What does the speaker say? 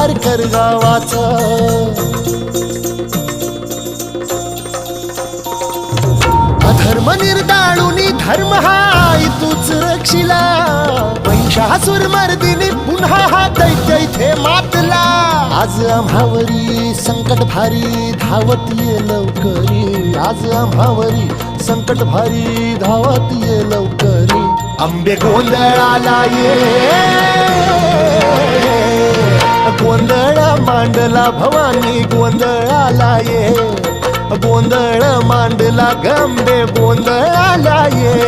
उद्धार कर गावाचा. अधर्म निर्दाळुनी धर्म हाय तूच रक्षिला. महिषासुर मर्दिनी पुन्हा हा दैत्य इथे मातला. आज आम्हावरी संकट भारी धावत ये लवकरी. आज आम्हावरी संकट भारी धावत ये लवकरी. आंबे गोंधळाला ये, गोंधळ मांडला भवानी गोंधळाला ये. गोंधळ मांडला गंबे गोंधळाला ये.